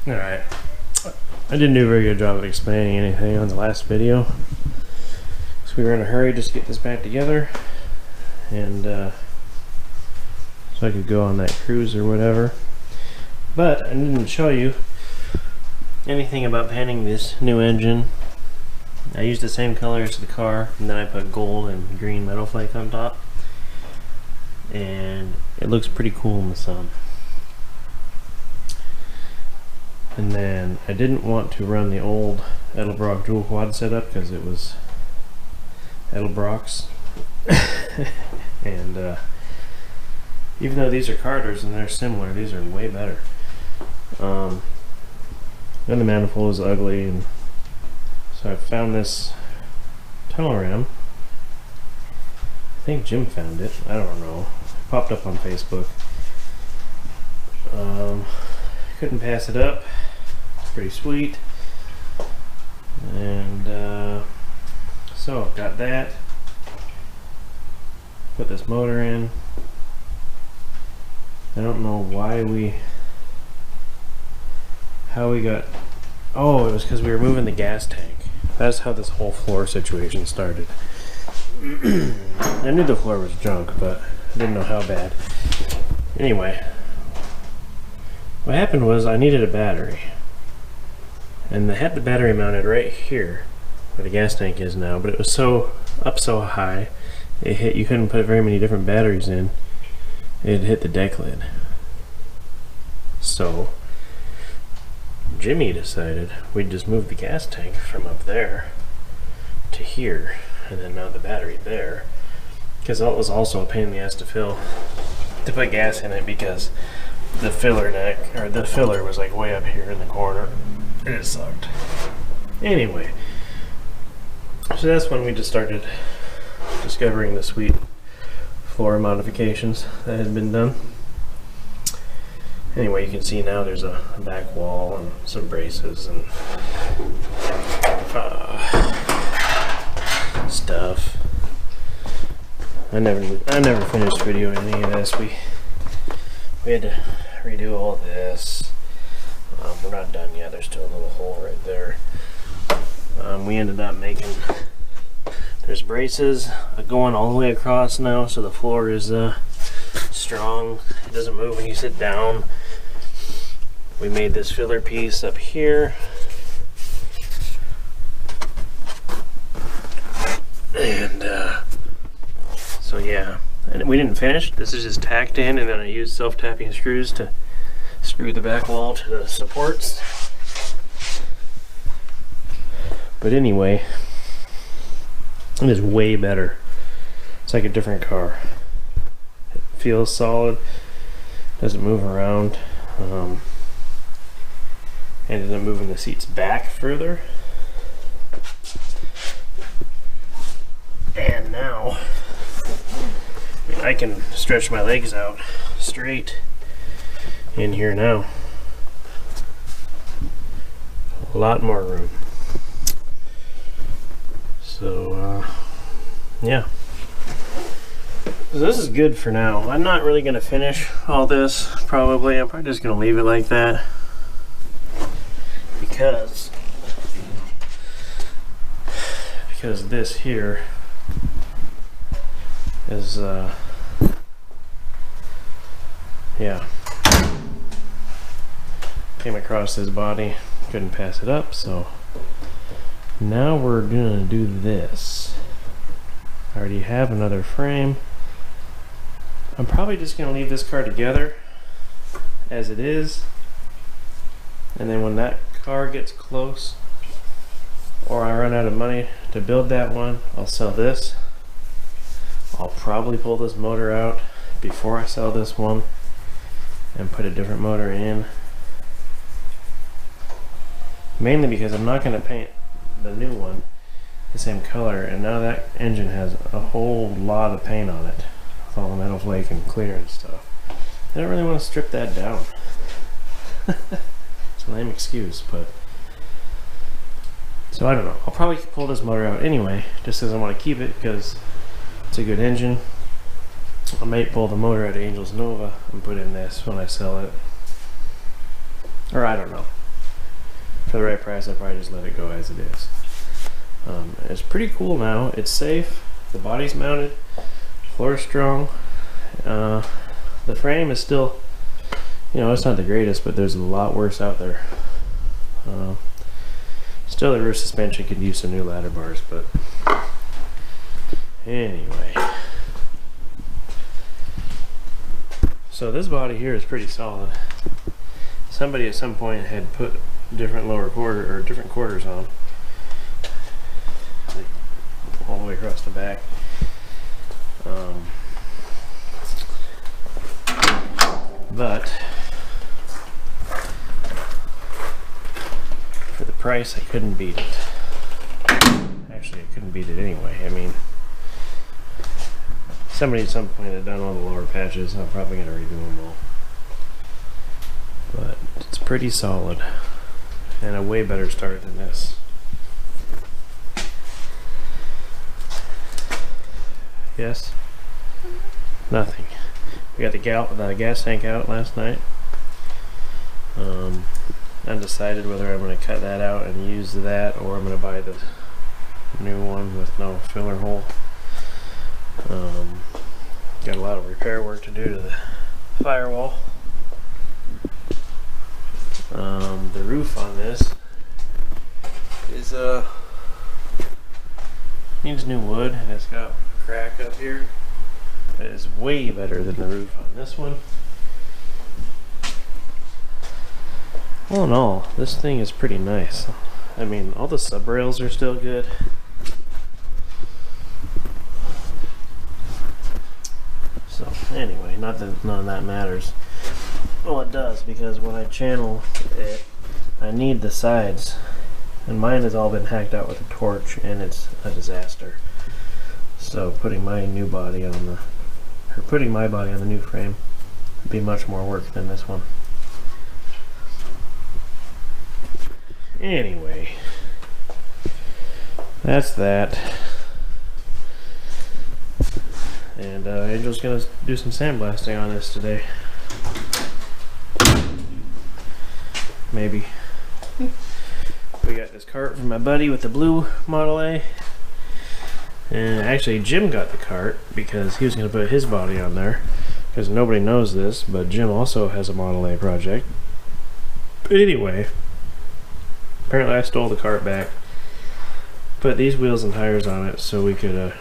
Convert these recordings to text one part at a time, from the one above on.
Alright. I didn't do a very good job of explaining anything on the last video. So we were in a hurry just to get this back together. And so I could go on that cruise or whatever. But I didn't show you anything about painting this new engine. I used the same color as the car, and then I put gold and green metal flake on top. And it looks pretty cool in the sun. And then I didn't want to run the old Edelbrock dual quad setup because it was Edelbrocks. And even though these are Carters and they're similar, these are way better. Then the manifold is ugly, and so I found this tunnel ram. I think Jim found it. I don't know. It popped up on Facebook. Couldn't pass it up. It's pretty sweet. And so I've got that. Put this motor in. I don't know how we got. Oh, it was because we were moving the gas tank. That's how this whole floor situation started. I knew the floor was junk, but I didn't know how bad. Anyway, what happened was I needed a battery. And I had the battery mounted right here, where the gas tank is now, but it was up so high, you couldn't put very many different batteries in. It hit the deck lid. So Jimmy decided we'd just move the gas tank from up there to here, and then mount the battery there, because that was also a pain in the ass to put gas in it, because the filler was like way up here in the corner, and it sucked. Anyway, so that's when we just started discovering the sweet floor modifications that had been done. Anyway, you can see now there's a back wall and some braces and stuff. I never finished videoing any of this. We had to redo all this. We're not done yet. There's still a little hole right there. We ended up making, there's braces going all the way across now, so the floor is strong. It doesn't move when you sit down. We made this filler piece up here. And so yeah, and we didn't finish. This is just tacked in, and then I used self-tapping screws to screw the back wall to the supports. But anyway, it is way better. It's like a different car. It feels solid, doesn't move around. Ended up moving the seats back further. And now I can stretch my legs out straight in here now. A lot more room. So yeah, so this is good for now. I'm not really going to finish all this, probably. I'm probably just going to leave it like that, because this here is yeah, came across his body, couldn't pass it up, so now we're gonna do this. I already have another frame. I'm probably just gonna leave this car together as it is, and then when that car gets close, or I run out of money to build that one, I'll sell this. I'll probably pull this motor out before I sell this one and put a different motor in, mainly because I'm not going to paint the new one the same color, and now that engine has a whole lot of paint on it with all the metal flake and clear and stuff. I don't really want to strip that down. It's a lame excuse, but so I don't know. I'll probably pull this motor out anyway, just because I want to keep it, because it's a good engine. I might pull the motor out of Angels Nova and put in this when I sell it, or I don't know. For the right price, I'll probably just let it go as it is. It's pretty cool now. It's safe. The body's mounted. Floor's strong. The frame is still, it's not the greatest, but there's a lot worse out there. Still, the rear suspension could use some new ladder bars, but anyway. So this body here is pretty solid. Somebody at some point had put different different quarters on, like all the way across the back. But for the price, I couldn't beat it. Actually, I couldn't beat it anyway. I mean, somebody at some point had done all the lower patches. I'm probably going to redo them all. But it's pretty solid and a way better start than this. Yes? Nothing. We got the gas tank out last night. Undecided whether I'm going to cut that out and use that, or I'm going to buy the new one with no filler hole. Got a lot of repair work to do to the firewall. The roof on this is needs new wood, and it's got a crack up here. It is way better than the roof on this one. All in all, this thing is pretty nice. I mean, all the sub rails are still good. So anyway, not that none of that matters. Well, it does, because when I channel it, I need the sides, and mine has all been hacked out with a torch, and it's a disaster. So putting my body on the new frame would be much more work than this one. Anyway, that's that. And Angel's gonna do some sandblasting on this today. Maybe. We got this cart from my buddy with the blue Model A. And actually Jim got the cart because he was going to put his body on there. Because nobody knows this, but Jim also has a Model A project. But anyway, apparently I stole the cart back. Put these wheels and tires on it so we could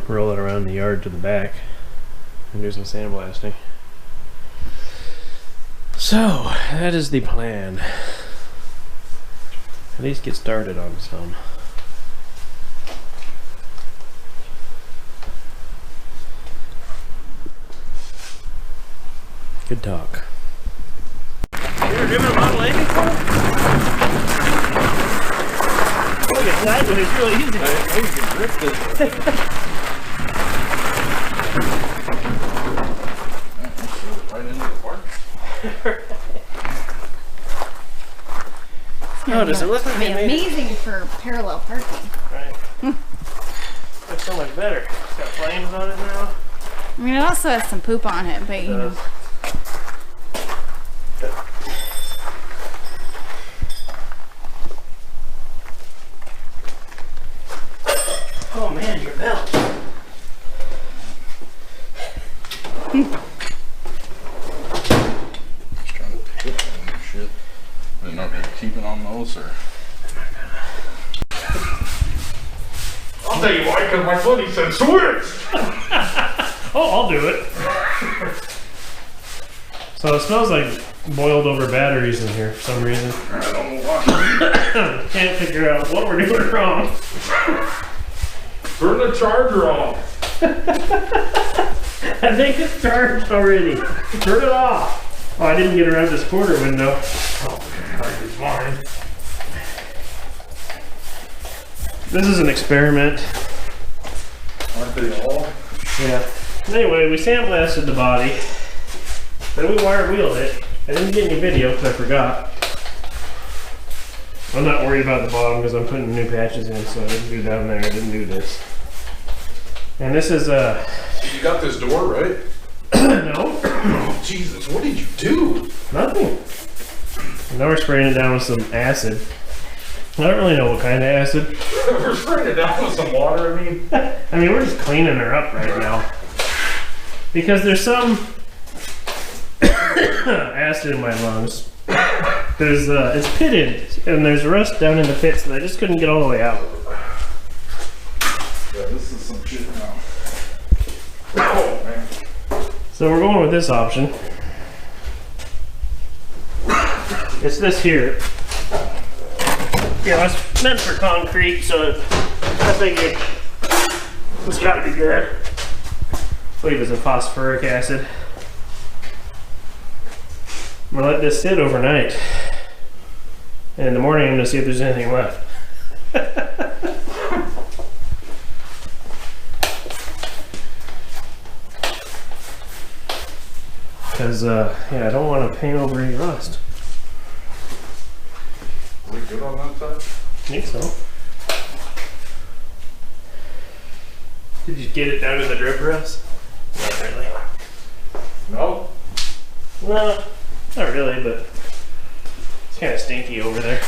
roll it around the yard to the back and do some sandblasting. So, that is the plan. At least get started on some. Good talk. You ever driven a Model A before? Look at sideways, it's real easy. I can grip this. Right into the park. Oh, does it look like they made amazing for parallel parking? Right. Looks so much better. It's got flames on it now. I mean, it also has some poop on it, but you know. Oh man, your belt. Just trying to pick up on your shit. They're not gonna keep it on those, or? I'll tell you why, because my buddy said switch! Oh, I'll do it. So it smells like boiled over batteries in here for some reason. I don't know why. Can't figure out what we're doing wrong. Turn the charger off. I think it's charged already. Turn it off. Oh, I didn't get around this quarter window. Oh, man, it's mine. This is an experiment. Aren't they all? Yeah. Anyway, we sandblasted the body. Then we wire wheeled it. I didn't get any video because I forgot. I'm not worried about the bottom because I'm putting new patches in, so I didn't do down there. I didn't do this. And this is You got this door, right? no, Oh, Jesus, what did you do? nothing. Now we're spraying it down with some acid. I don't really know what kind of acid. We're spraying it down with some water, I mean. I mean, we're just cleaning her up right now. Because there's some acid in my lungs. It's pitted, and there's rust down in the pits that I just couldn't get all the way out. Yeah, this is some shit now. Oh, man. So we're going with this option. It's this here. Yeah, it's meant for concrete, so I figured it's got to be good. I believe it's a phosphoric acid. I'm gonna let this sit overnight, and in the morning I'm gonna see if there's anything left. Because yeah, I don't want to paint over any rust. Are we good on that side? I think so. Did you get it down to the drip rust? Not really. No. No, not really, but it's kind of stinky over there.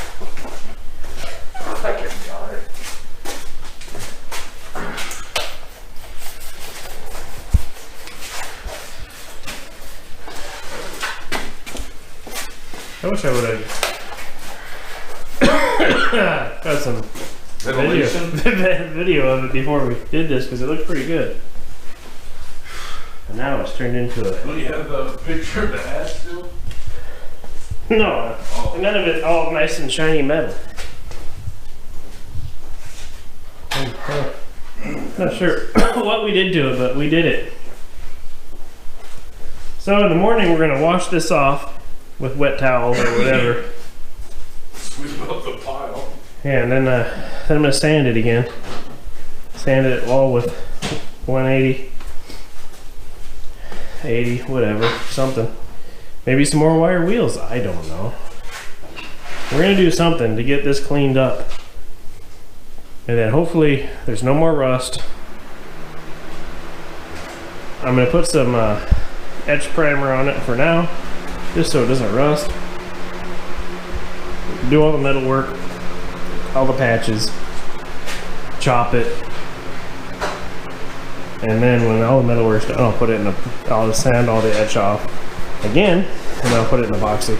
I can got it. I wish I would have got some video of it before we did this, because it looked pretty good. And now it's turned into a... Do you have the picture of the hat still? No, none of it all nice and shiny metal. Not sure what we did to it, but we did it. So in the morning we're gonna wash this off with wet towels or whatever. Sweep up the pile. Yeah, and then I'm gonna sand it again. Sand it all with 180, 80, whatever, something. Maybe some more wire wheels, I don't know. We're gonna do something to get this cleaned up. And then hopefully there's no more rust. I'm gonna put some etch primer on it for now, just so it doesn't rust. Do all the metal work, all the patches, chop it, and then when all the metal work's done, I'll put it in a, I'll sand all the etch off again, and I'll put it in epoxy.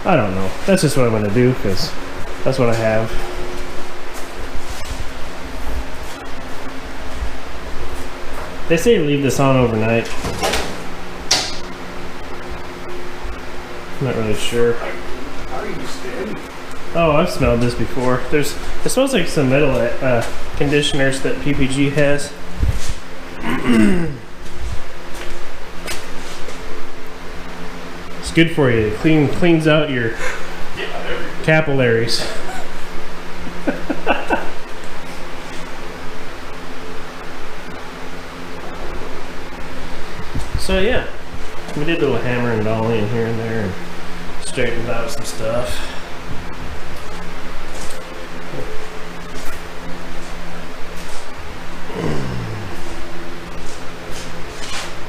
I don't know. That's just what I'm gonna do, because that's what I have. They say leave this on overnight. I'm not really sure. How are you standing? Oh, I've smelled this before. It smells like some metal conditioners that PPG has. It's good for you. It cleans out your capillaries. So yeah, we did a little hammer and dolly in here and there and straightened out some stuff.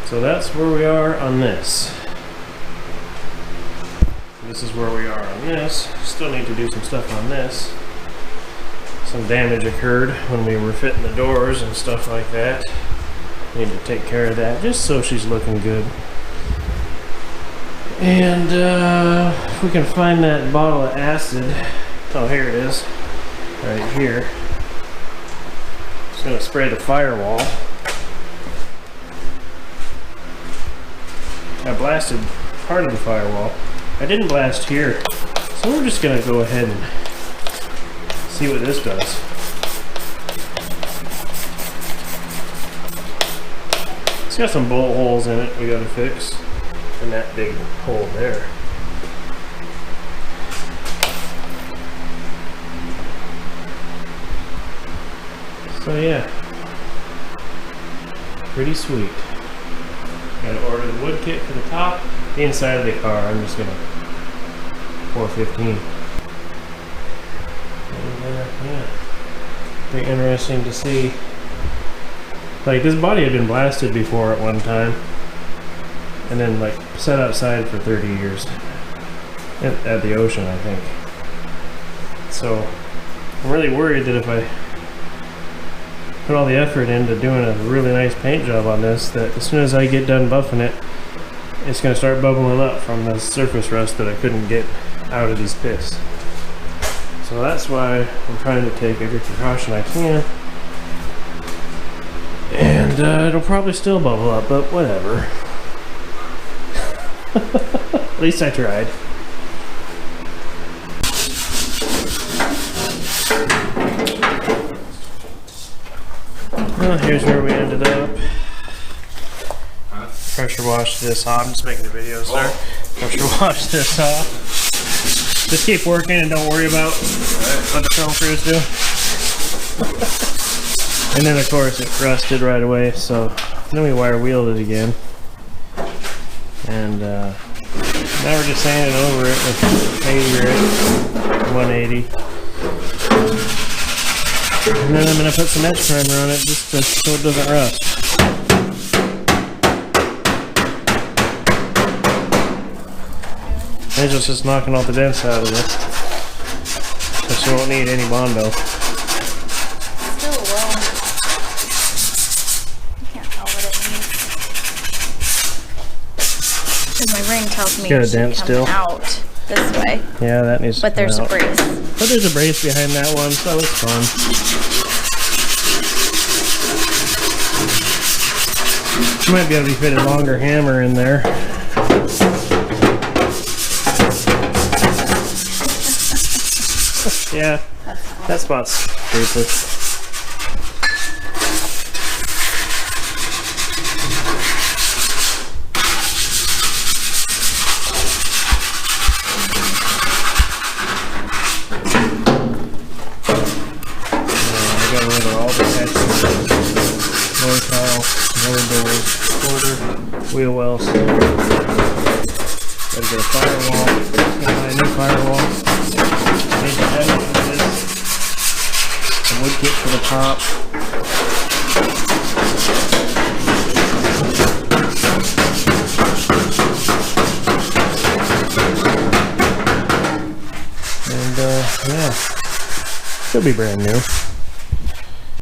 So that's where we are on this. This is where we are on this. Still need to do some stuff on this. Some damage occurred when we were fitting the doors and stuff like that. Need to take care of that just so she's looking good. And if we can find that bottle of acid. Oh, here it is. Right here. Just gonna spray the firewall. I blasted part of the firewall. I didn't blast here. So we're just gonna go ahead and see what this does. It's got some bolt holes in it we gotta fix. And that big hole there. So yeah. Pretty sweet. Gotta order the wood kit for the top. The inside of the car, I'm just gonna 415. And yeah. Pretty interesting to see. Like, this body had been blasted before at one time, and then like set outside for 30 years. at the ocean, I think. So I'm really worried that if I put all the effort into doing a really nice paint job on this, that as soon as I get done buffing it, it's going to start bubbling up from the surface rust that I couldn't get out of these pits. So that's why I'm trying to take every precaution I can. And it'll probably still bubble up, but whatever. At least I tried. Well, here's where we ended up. Pressure wash this off. I'm just making a video, sir. Pressure wash this off. Just keep working and don't worry about what the film crews do. And then of course it rusted right away, so then we wire wheeled it again. And now we're just sanding over it with 80 grit, 180. And then I'm going to put some edge primer on it just so it doesn't rust. Angel's just knocking all the dents out of this, so she won't need any Bondo. Still low. I can't tell what it needs. Because my ring tells me Got a it should dent come still? out this way. Yeah, that needs But to come there's a out. brace. But there's a brace behind that one, so it's fun. You might be able to fit a longer hammer in there. Yeah, that spot's stupid. I got rid of all the patches, lower tile, lower doors, quarter, wheel wells. Gotta get a firewall. Gotta buy a new firewall. Need to add into this. A wood kit for the top. And yeah, she'll be brand new.